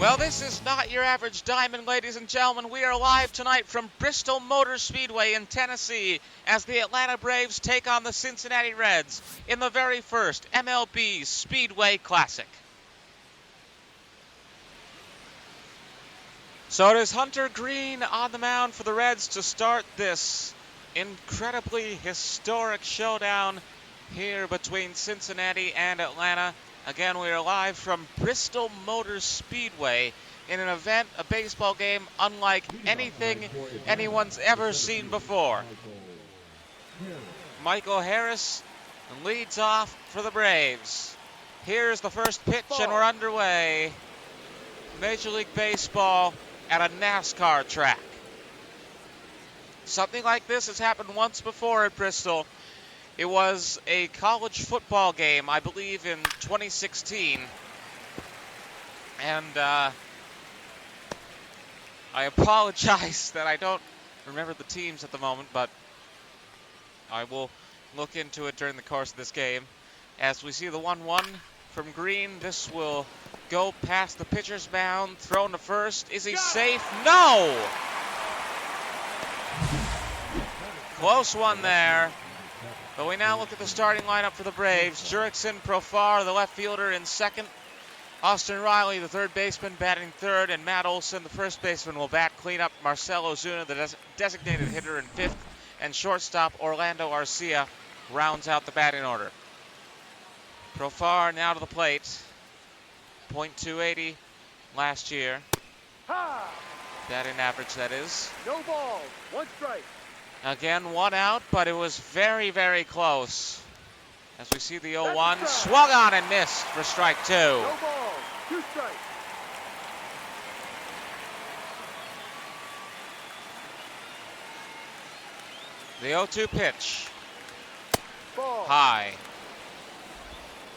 Well, this is not your average diamond, ladies and gentlemen. We are live tonight from Bristol Motor Speedway in Tennessee as the Atlanta Braves take on the Cincinnati Reds in the very first MLB Speedway Classic. So it is Hunter Greene on the mound for the Reds to start this incredibly historic showdown here between Cincinnati and Atlanta. Again, we are live from Bristol Motor Speedway in an event, a baseball game, unlike anything anyone's ever seen before. Michael Harris leads off for the Braves. Here's the first pitch, and we're underway. Major League Baseball at a NASCAR track. Something like this has happened once before at Bristol. It was a college football game, I believe, in 2016. And I apologize that I don't remember the teams at the moment, but I will look into it during the course of this game. As we see the 1-1 from Greene, this will go past the pitcher's mound, thrown to first. Is he safe? No! Close one there. But we now look at the starting lineup for the Braves. Jurickson Profar, the left fielder, in second. Austin Riley, the third baseman, batting third. And Matt Olson, the first baseman, will bat cleanup. Marcell Ozuna, the designated hitter, in fifth. And shortstop Orlando Arcia rounds out the batting order. Profar now to the plate. .280 last year. Batting average, that is. No ball, one strike. Again, one out, but it was very, very close. As we see the 0-1, swung on and missed for strike two. No ball, two strikes. The 0-2 pitch. Ball. High.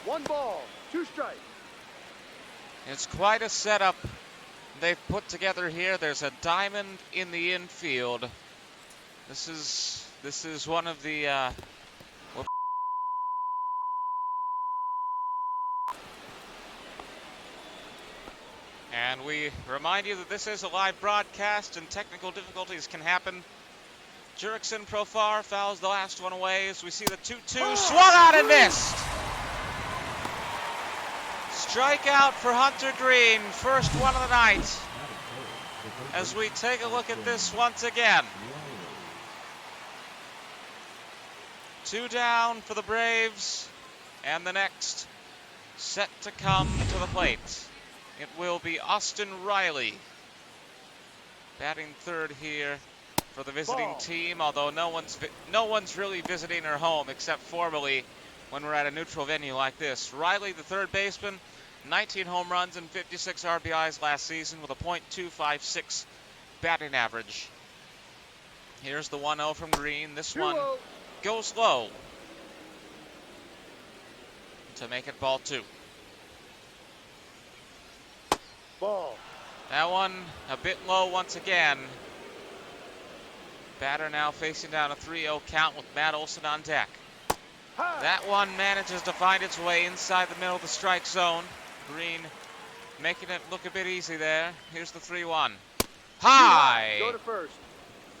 One ball, two strikes. It's quite a setup they've put together here. There's a diamond in the infield. This is one of the and we remind you that this is a live broadcast and technical difficulties can happen. Jurickson Profar fouls the last one away as we see the 2-2 swung out and missed. Strikeout for Hunter Greene, first one of the night. As we take a look at this once again. 2 down for the Braves, and the next set to come to the plate. It will be Austin Riley batting third here for the visiting team, although no one's really visiting her home except formally when we're at a neutral venue like this. Riley, the third baseman, 19 home runs and 56 RBIs last season with a .256 batting average. Here's the 1-0 from Greene. This one goes low to make it ball 2. Ball. That one a bit low once again. Batter now facing down a 3-0 count with Matt Olson on deck. That one manages to find its way inside the middle of the strike zone. Greene making it look a bit easy there. Here's the 3-1. High! Go to first.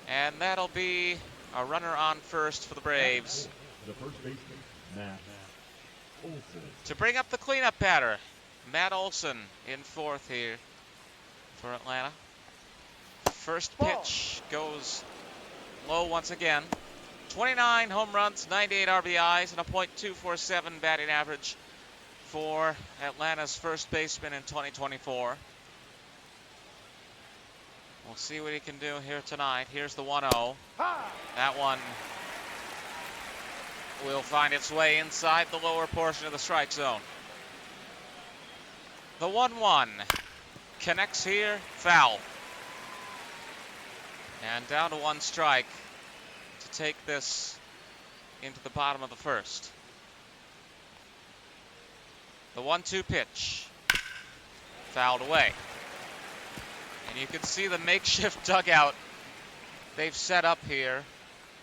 And that'll be a runner on first for the Braves. The first baseman, Matt Olson. To bring up the cleanup batter, Matt Olson in fourth here for Atlanta. First pitch goes low once again. 29 home runs, 98 RBIs, and a .247 batting average for Atlanta's first baseman in 2024. We'll see what he can do here tonight. Here's the 1-0. That one will find its way inside the lower portion of the strike zone. The 1-1 connects here, foul. And down to one strike to take this into the bottom of the first. The 1-2 pitch, fouled away. And you can see the makeshift dugout they've set up here,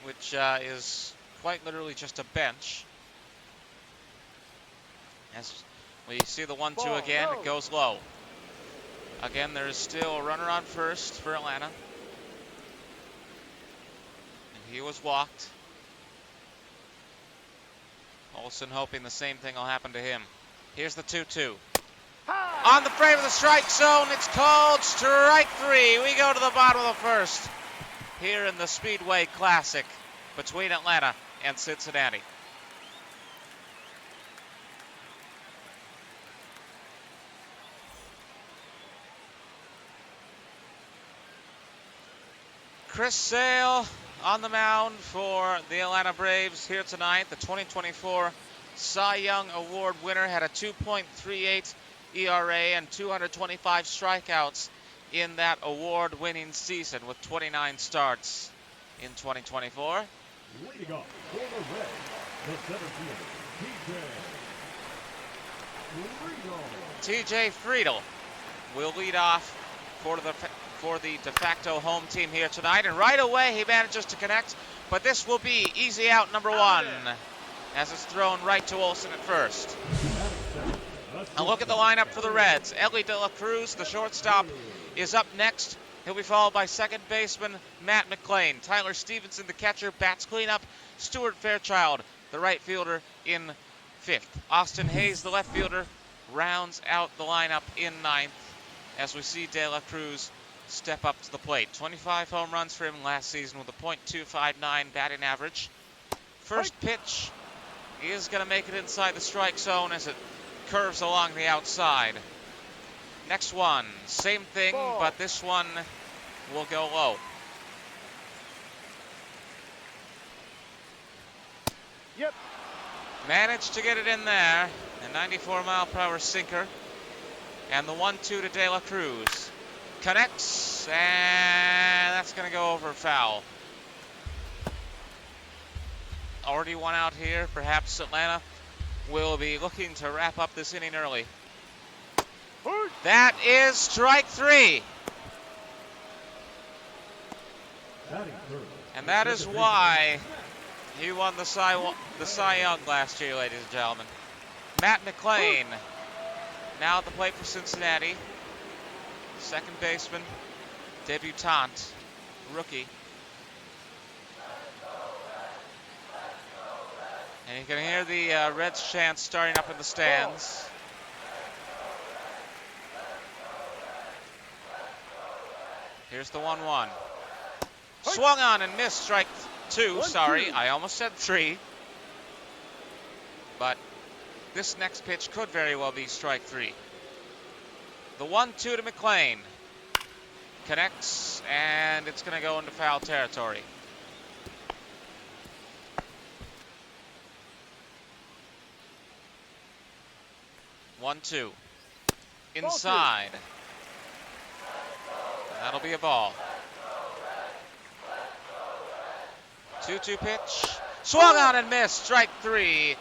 which is quite literally just a bench. As we see the 1-2 again, it goes low. Again, there's still a runner on first for Atlanta. And he was walked. Olsen hoping the same thing will happen to him. Here's the 2-2. On the frame of the strike zone, it's called strike three. We go to the bottom of the first here in the Speedway Classic between Atlanta and Cincinnati. Chris Sale on the mound for the Atlanta Braves here tonight. The 2024 Cy Young Award winner had a 2.38 ERA and 225 strikeouts in that award-winning season with 29 starts in 2024. Leading off for the Reds, the center fielder, TJ Friedel will lead off for the de facto home team here tonight, and right away he manages to connect, but this will be easy out number one as it's thrown right to Olsen at first. A look at the lineup for the Reds. Ellie De La Cruz, the shortstop, is up next. He'll be followed by second baseman Matt McClain. Tyler Stevenson, the catcher, bats cleanup. Stuart Fairchild, the right fielder, in fifth. Austin Hayes, the left fielder, rounds out the lineup in ninth as we see De La Cruz step up to the plate. 25 home runs for him last season with a .259 batting average. First pitch is going to make it inside the strike zone as it curves along the outside. Next one, same thing, but this one will go low. Yep. Managed to get it in there. A 94-mile-per-hour sinker. And the 1-2 to De La Cruz. Connects, and that's going to go over foul. Already one out here. Perhaps Atlanta will be looking to wrap up this inning early. That is strike three. And that is why he won the Cy Young last year, ladies and gentlemen. Matt McClain now at the plate for Cincinnati. Second baseman, debutante, rookie. And you can hear the Reds chants starting up in the stands. Here's the 1-1. Swung on and missed, strike two. Sorry, I almost said three. But this next pitch could very well be strike three. The 1-2 to McClain. Connects, and it's going to go into foul territory. One, two. Inside. That'll be a ball. 2-2 pitch. Swung on and missed. Strike three.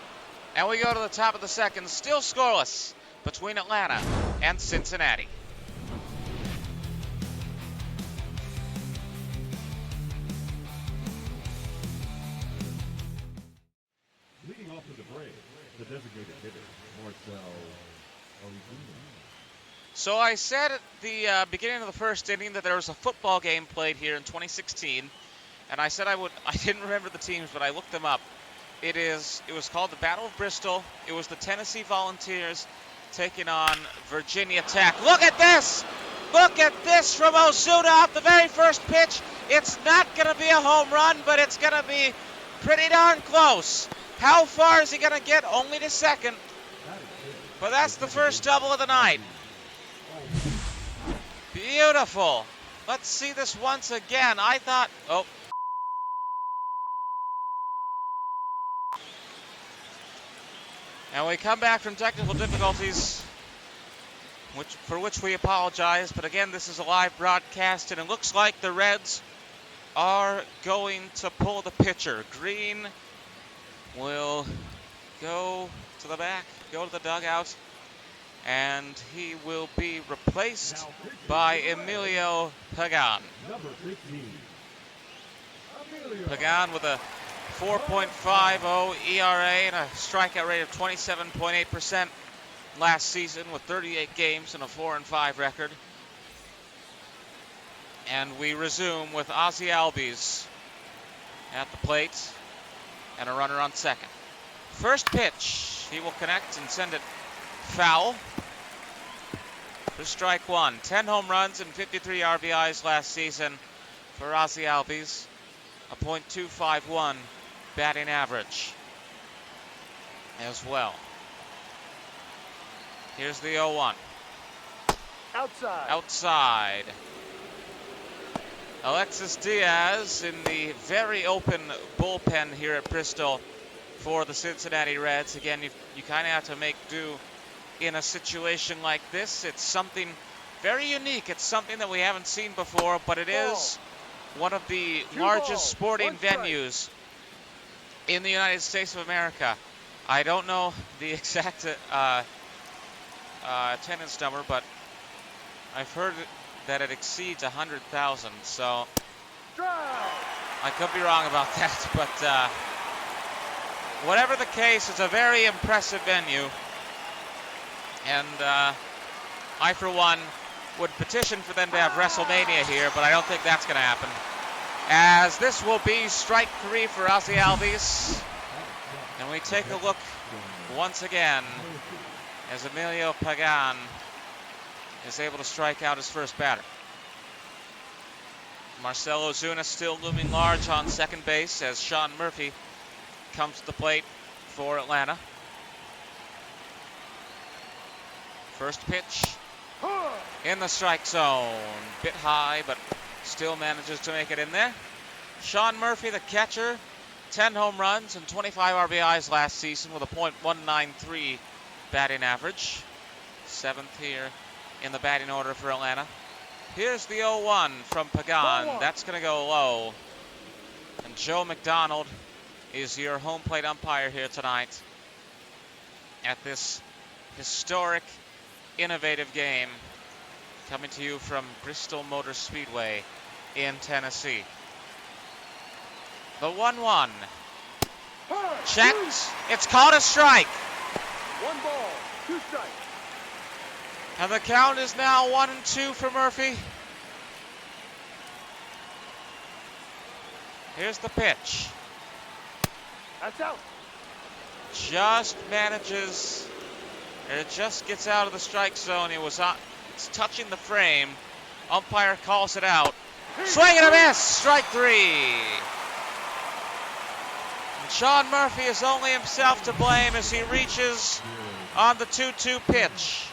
And we go to the top of the second. Still scoreless between Atlanta and Cincinnati. Leading off with the Braves, the designated hitter, Marcel Ozuna. So I said at the beginning of the first inning that there was a football game played here in 2016, and I said I didn't remember the teams, but I looked them up. It was called the Battle of Bristol. It was the Tennessee Volunteers taking on Virginia Tech. Look at this! Look at this from Ozuna off the very first pitch. It's not going to be a home run, but it's going to be pretty darn close. How far is he going to get? Only to second. But that's the first double of the night. Beautiful. Let's see this once again. I thought, oh. And we come back from technical difficulties, for which we apologize. But again, this is a live broadcast, and it looks like the Reds are going to pull the pitcher. Green will go to the back, go to the dugout, and he will be replaced by Emilio Pagan. Number 15. Pagan with a 4.50 ERA and a strikeout rate of 27.8% last season with 38 games and a 4-5 record. And we resume with Ozzie Albies at the plate and a runner on second. First pitch, he will connect and send it foul for strike one. 10 home runs and 53 RBIs last season for Ozzie Albies. A .251 batting average as well. Here's the 0-1. Outside. Outside. Alexis Diaz in the very open bullpen here at Bristol for the Cincinnati Reds. Again, you kind of have to make do in a situation like this. It's something very unique. It's something that we haven't seen before, but it is one of the largest sporting venues in the United States of America. I don't know the exact attendance number, but I've heard that it exceeds 100,000, so I could be wrong about that, but whatever the case, it's a very impressive venue, and I, for one, would petition for them to have WrestleMania here, but I don't think that's going to happen, as this will be strike three for Ozzie Albies, and we take a look once again as Emilio Pagan is able to strike out his first batter. Marcelo Zuna still looming large on second base as Sean Murphy comes to the plate for Atlanta. First pitch in the strike zone. Bit high, but still manages to make it in there. Sean Murphy, the catcher, 10 home runs and 25 RBIs last season with a .193 batting average. Seventh here in the batting order for Atlanta. Here's the 0-1 from Pagan. That's going to go low. And Joe McDonald is your home plate umpire here tonight at this historic, innovative game coming to you from Bristol Motor Speedway in Tennessee. The 1-1. Checked. It's called a strike. 1 ball, 2 strikes. And the count is now 1-2 for Murphy. Here's the pitch. That's out. Just manages, it just gets out of the strike zone. It's touching the frame. Umpire calls it out. Swing and a miss, strike three. And Sean Murphy is only himself to blame as he reaches on the 2-2 pitch.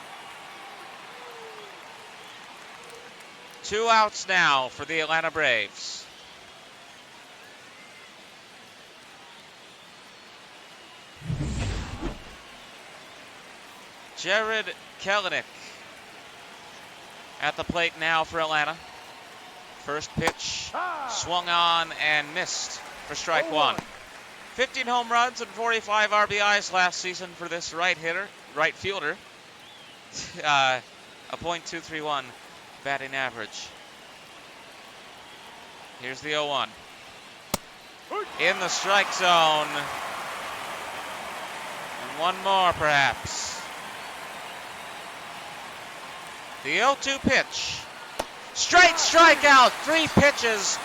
2 outs now for the Atlanta Braves. Jared Kelenic at the plate now for Atlanta. First pitch swung on and missed for strike one. 15 home runs and 45 RBIs last season for this right fielder. A .231 batting average. Here's the 0-1. In the strike zone. And one more, perhaps. The 0-2 pitch. Straight strikeout. 3 pitches.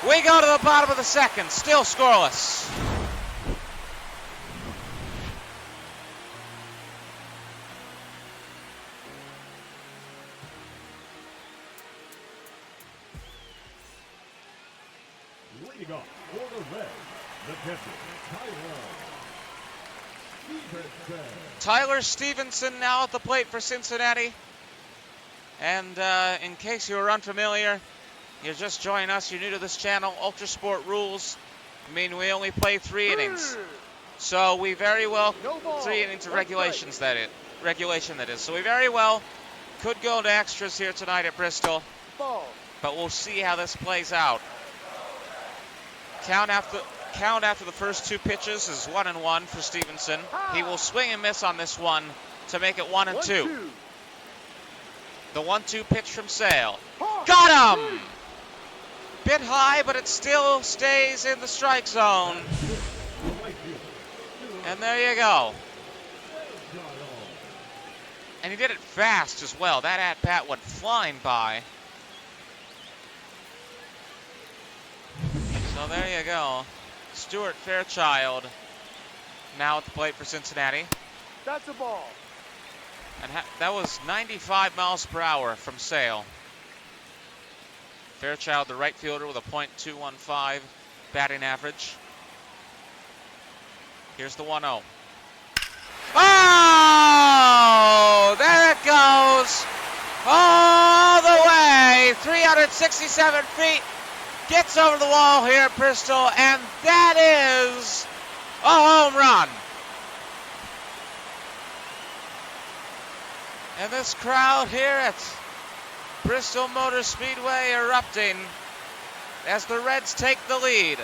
We go to the bottom of the second. Still scoreless. Leading off for the Reds, the catcher, Tyler Stevenson now at the plate for Cincinnati. And in case you are unfamiliar, you're just joining us, you're new to this channel, Ultra Sport rules mean we only play 3 innings. So we very well, 3 innings of regulation that is. So we very well could go to extras here tonight at Bristol. But we'll see how this plays out. Count after the first 2 pitches is 1-1 for Stevenson. He will swing and miss on this one to make it 1-2. The 1-2 pitch from Sale. Got him! Bit high, but it still stays in the strike zone. And there you go. And he did it fast as well. That at-bat went flying by. So there you go. Stuart Fairchild now at the plate for Cincinnati. That's a ball. And that was 95 miles per hour from Sale. Fairchild, the right fielder, with a .215 batting average. Here's the 1-0. Oh! There it goes! All the way! 367 feet. Gets over the wall here at Bristol, and that is a home run. And this crowd here at Bristol Motor Speedway erupting as the Reds take the lead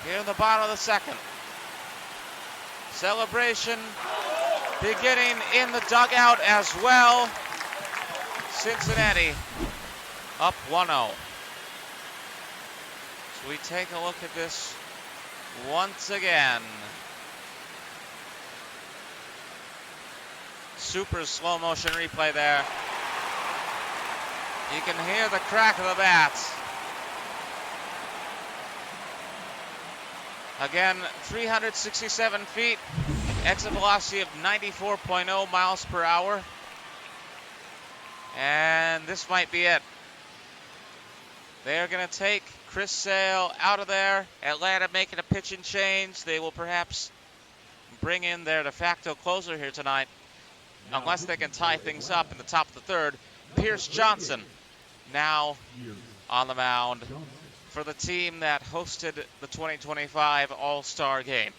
here in the bottom of the second. Celebration beginning in the dugout as well. Cincinnati up 1-0. So we take a look at this once again. Super slow motion replay there. You can hear the crack of the bats. Again, 367 feet, exit velocity of 94.0 miles per hour. And this might be it. They're going to take Chris Sale out of there. Atlanta making a pitching change. They will perhaps bring in their de facto closer here tonight, unless they can tie things up in the top of the third. Pierce Johnson now on the mound for the team that hosted the 2025 All-Star Game.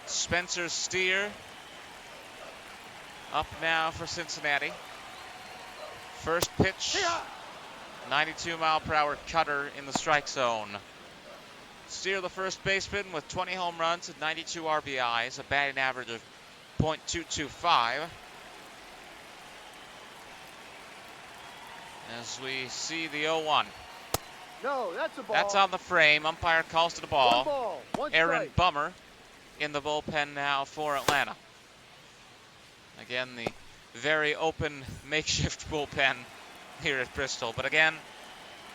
Spencer Steer up now for Cincinnati. First pitch, 92 mile per hour cutter in the strike zone. Steer, the first baseman, with 20 home runs and 92 RBIs, a batting average of .225. As we see the 0-1. No, that's a ball. That's on the frame. Umpire calls to the One ball. ball, one Aaron strike. Bummer in the bullpen now for Atlanta. Again, the very open makeshift bullpen here at Bristol. But again,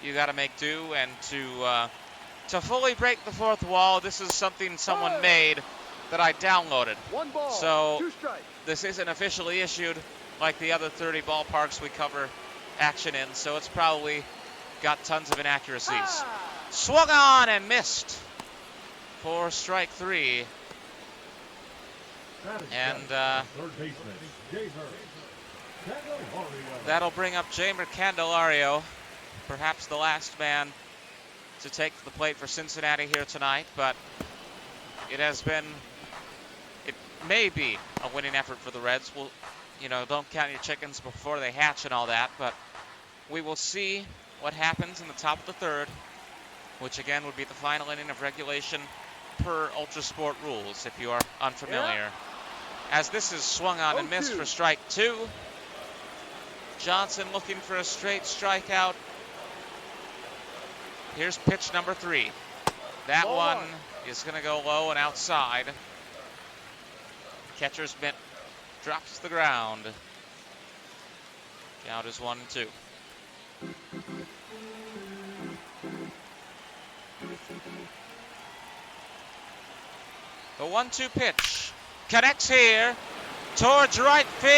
you got to make do, and to fully break the fourth wall, this is something someone made that I downloaded. One ball, So two strikes. this isn't officially issued like the other 30 ballparks we cover action in, so it's probably got tons of inaccuracies. Swung on and missed for strike three. And third baseman, Jamer Candelario. that'll bring up Jamer Candelario, perhaps the last man to take the plate for Cincinnati here tonight, but it may be a winning effort for the Reds. We'll, don't count your chickens before they hatch and all that, but we will see what happens in the top of the third, which again would be the final inning of regulation per Ultra Sport rules, if you are unfamiliar. As this is swung on and missed for strike two. Johnson looking for a straight strikeout. Here's pitch number 3. That Ball one one. is going to go low and outside. Catcher's mitt drops to the ground. Count is 1-2. The 1-2 pitch connects here towards right field.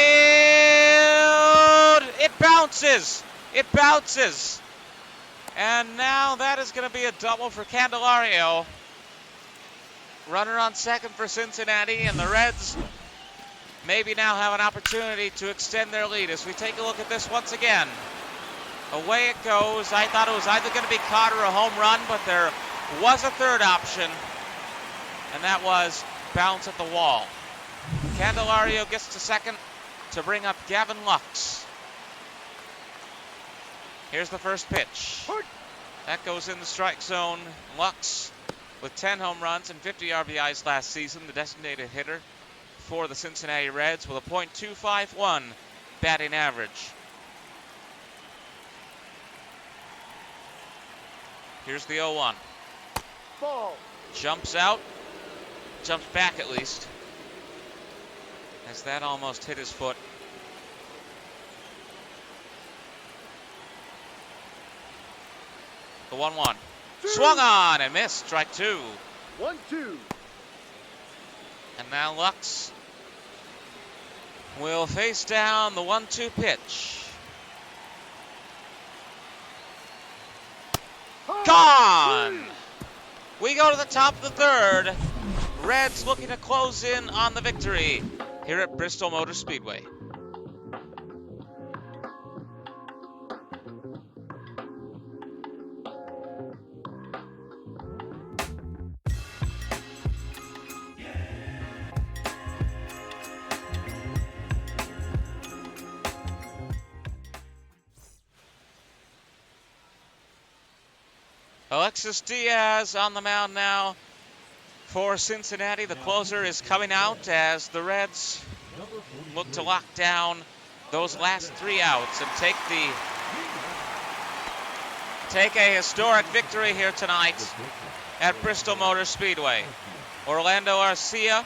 It bounces. It bounces. And now that is going to be a double for Candelario. Runner on second for Cincinnati, and the Reds maybe now have an opportunity to extend their lead as we take a look at this once again. Away it goes. I thought it was either going to be caught or a home run, but there was a third option, and that was bounce at the wall. Candelario gets to second to bring up Gavin Lux. Here's the first pitch. That goes in the strike zone. Lux, with 10 home runs and 50 RBIs last season, the designated hitter for the Cincinnati Reds with a .251 batting average. Here's the 0-1. Ball. Jumps out. Jumps back at least, as that almost hit his foot. The 1-1. Swung on and missed. Strike 2. 1-2. And now Lux will face down the 1-2 pitch. Gone! We go to the top of the third. Reds looking to close in on the victory here at Bristol Motor Speedway. Alexis Diaz on the mound now for Cincinnati. The closer is coming out as the Reds look to lock down those last 3 outs and take a historic victory here tonight at Bristol Motor Speedway. Orlando Arcia,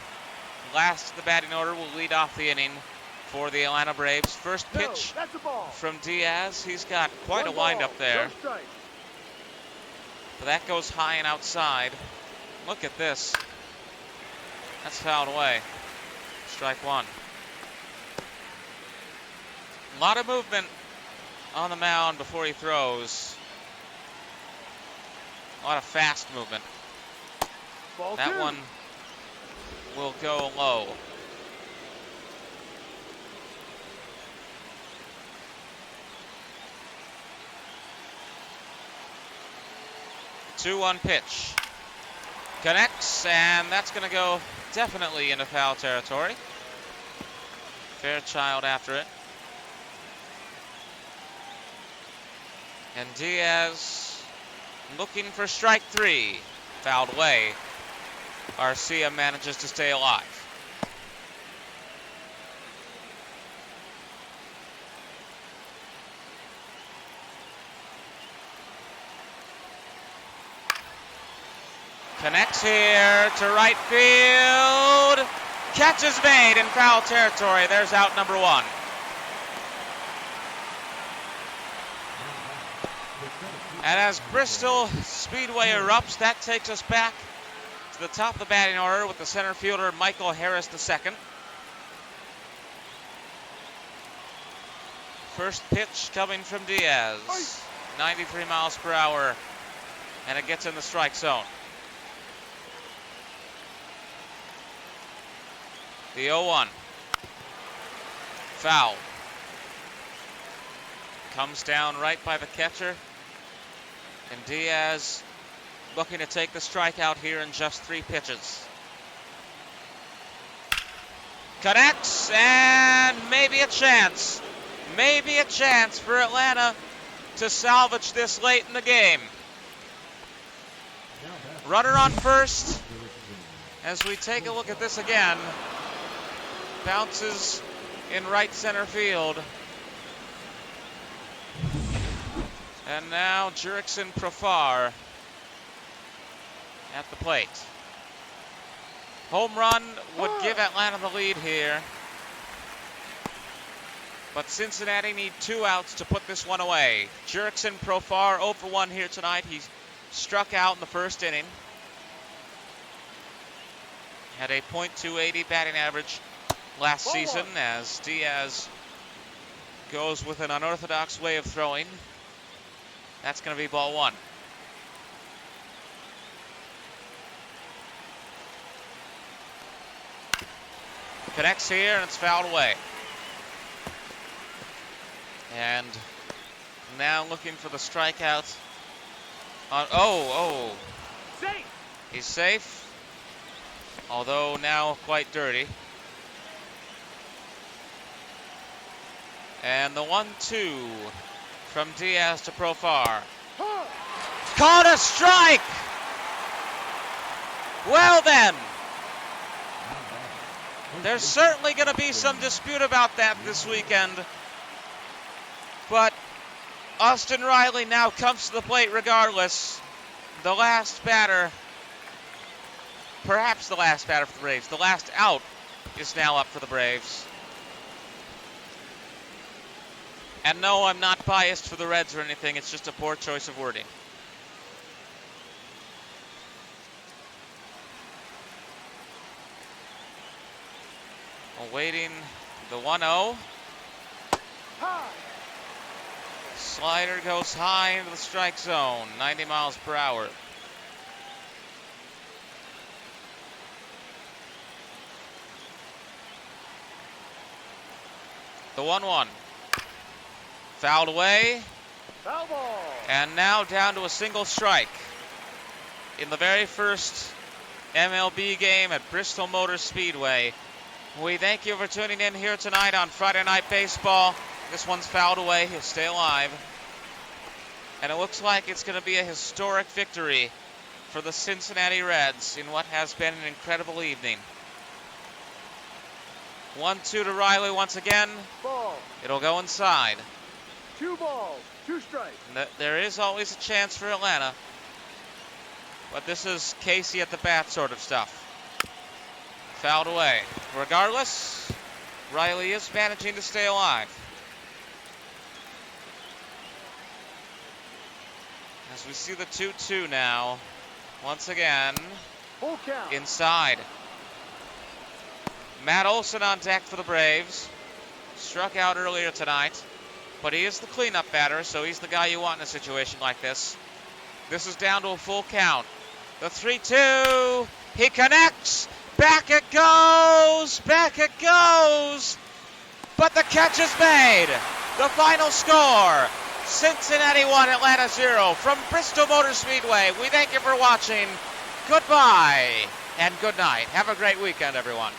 last of the batting order, will lead off the inning for the Atlanta Braves. First pitch from Diaz. He's got quite a windup there. But that goes high and outside. Look at this. That's fouled away. Strike 1. A lot of movement on the mound before he throws. A lot of fast movement. That one will go low. The 2-1 pitch. Connects, and that's going to go definitely into foul territory. Fairchild after it. And Diaz looking for strike 3. Fouled away. Arcia manages to stay alive. Connects here to right field. Catch is made in foul territory. There's out number 1. And as Bristol Speedway erupts, that takes us back to the top of the batting order with the center fielder Michael Harris II. First pitch coming from Diaz. 93 miles per hour, and it gets in the strike zone. The 0-1. Foul. Comes down right by the catcher. And Diaz looking to take the strikeout here in just 3 pitches. Connects, and maybe a chance. Maybe a chance for Atlanta to salvage this late in the game. Runner on first. As we take a look at this again. Bounces in right center field. And now Jurickson Profar at the plate. Home run would give Atlanta the lead here. But Cincinnati need 2 outs to put this one away. Jurickson Profar 0 for 1 here tonight. He struck out in the first inning. Had a .280 batting average last season as Diaz goes with an unorthodox way of throwing. That's going to be ball 1. Connects here, and it's fouled away. And now looking for the strikeout. Safe. He's safe, although now quite dirty. And the 1-2 from Diaz to Profar. Caught a strike! Well then, there's certainly going to be some dispute about that this weekend. But Austin Riley now comes to the plate regardless. The last batter, perhaps the last batter for the Braves, the last out is now up for the Braves. And no, I'm not biased for the Reds or anything. It's just a poor choice of wording. Awaiting the 1-0. High. Slider goes high into the strike zone, 90 miles per hour. The 1-1. Fouled away. Foul ball. And now down to a single strike. In the very first MLB game at Bristol Motor Speedway. We thank you for tuning in here tonight on Friday Night Baseball. This one's fouled away. He'll stay alive. And it looks like it's going to be a historic victory for the Cincinnati Reds in what has been an incredible evening. 1-2 to Riley once again. Ball. It'll go inside. 2 balls, 2 strikes. There is always a chance for Atlanta. But this is Casey at the bat sort of stuff. Fouled away. Regardless, Riley is managing to stay alive. As we see the 2-2 now. Once again, Full count. inside. Matt Olson on deck for the Braves. Struck out earlier tonight, but he is the cleanup batter, so he's the guy you want in a situation like this. This is down to a full count. The 3-2, he connects. Back it goes, but the catch is made. The final score, Cincinnati 1, Atlanta 0 from Bristol Motor Speedway. We thank you for watching. Goodbye and good night. Have a great weekend, everyone.